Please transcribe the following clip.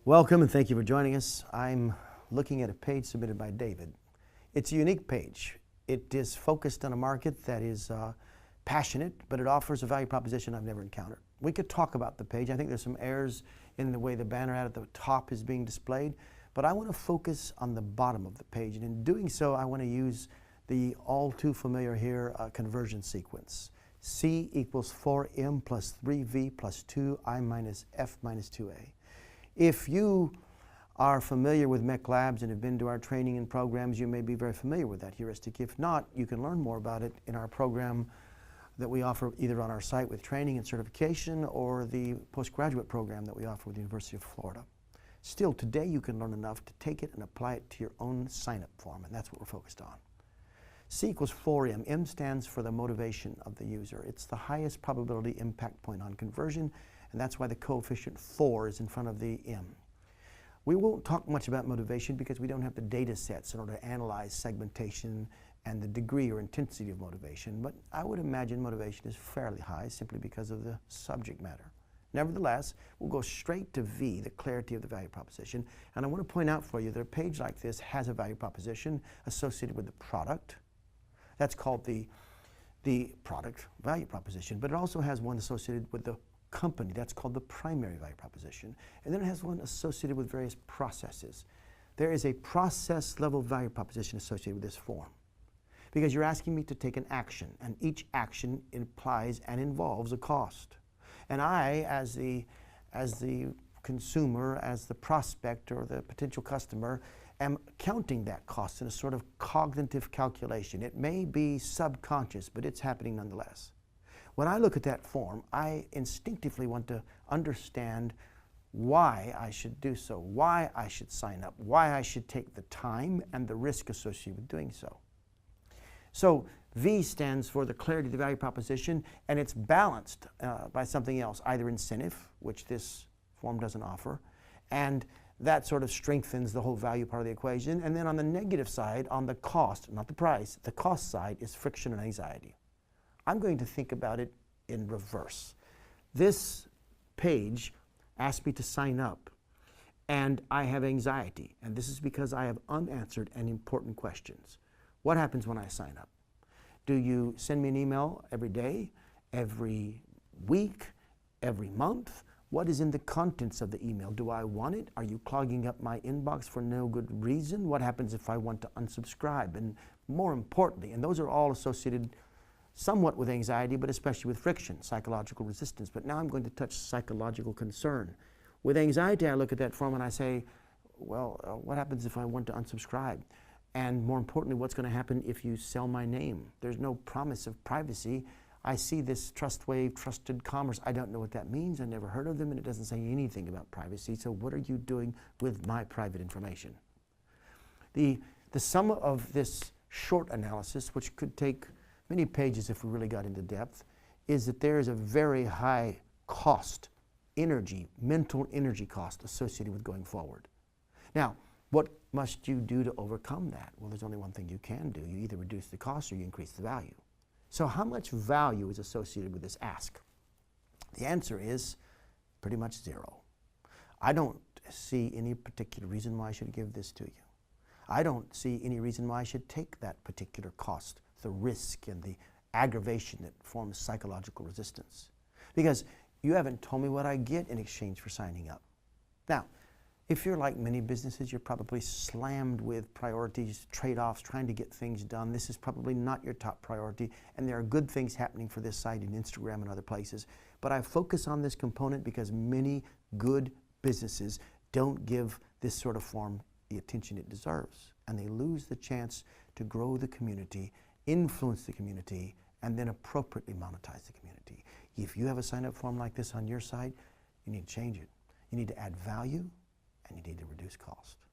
Welcome and thank you for joining us. I'm looking at a page submitted by David. It's a unique page. It is focused on a market that is passionate, but it offers a value proposition I've never encountered. We could talk about the page. I think there's some errors in the way the banner ad at the top is being displayed, but I want to focus on the bottom of the page. And in doing so, I want to use the all too familiar here conversion sequence. C equals 4m plus 3v plus 2i minus f minus 2a. If you are familiar with MEC Labs and have been to our training and programs, you may be very familiar with that heuristic. If not, you can learn more about it in our program that we offer either on our site with training and certification or the postgraduate program that we offer with the University of Florida. Still, today you can learn enough to take it and apply it to your own sign-up form, and that's what we're focused on. C equals 4m. M stands for the motivation of the user. It's the highest probability impact point on conversion, and that's why the coefficient 4 is in front of the M. We won't talk much about motivation because we don't have the data sets in order to analyze segmentation and the degree or intensity of motivation, but I would imagine motivation is fairly high simply because of the subject matter. Nevertheless, we'll go straight to V, the clarity of the value proposition, and I want to point out for you that a page like this has a value proposition associated with the product. That's called the product value proposition, but it also has one associated with the company. That's called the primary value proposition. And then it has one associated with various processes. There is a process level value proposition associated with this form because you're asking me to take an action, and each action implies and involves a cost. And I, as the consumer, as the prospect or the potential customer, am counting that cost in a sort of cognitive calculation. It may be subconscious, but it's happening nonetheless. When I look at that form, I instinctively want to understand why I should do so, why I should sign up, why I should take the time and the risk associated with doing so. So V stands for the clarity of the value proposition, and it's balanced by something else, either incentive, which this form doesn't offer, and that sort of strengthens the whole value part of the equation. And then on the negative side, on the cost, not the price, the cost side is friction and anxiety. I'm going to think about it in reverse. This page asked me to sign up, and I have anxiety, and this is because I have unanswered and important questions. What happens when I sign up? Do you send me an email every day, every week, every month? What is in the contents of the email? Do I want it? Are you clogging up my inbox for no good reason? What happens if I want to unsubscribe? And more importantly, and those are all associated somewhat with anxiety, but especially with friction, psychological resistance. But now I'm going to touch psychological concern. With anxiety, I look at that form and I say, well, what happens if I want to unsubscribe? And more importantly, what's going to happen if you sell my name? There's no promise of privacy. I see this TrustWave, trusted commerce. I don't know what that means. I never heard of them, and it doesn't say anything about privacy. So what are you doing with my private information? The sum of this short analysis, which could take many pages if we really got into depth, is that there is a very high cost, energy, mental energy cost associated with going forward. Now, what must you do to overcome that? Well, there's only one thing you can do. You either reduce the cost or you increase the value. So how much value is associated with this ask? The answer is pretty much zero. I don't see any particular reason why I should give this to you. I don't see any reason why I should take that particular cost, the risk and the aggravation that forms psychological resistance. Because you haven't told me what I get in exchange for signing up. Now, if you're like many businesses, you're probably slammed with priorities, trade-offs, trying to get things done. This is probably not your top priority, and there are good things happening for this site in Instagram and other places. But I focus on this component because many good businesses don't give this sort of form the attention it deserves, and they lose the chance to grow the community, influence the community, and then appropriately monetize the community. If you have a sign-up form like this on your site, you need to change it. You need to add value, and you need to reduce cost.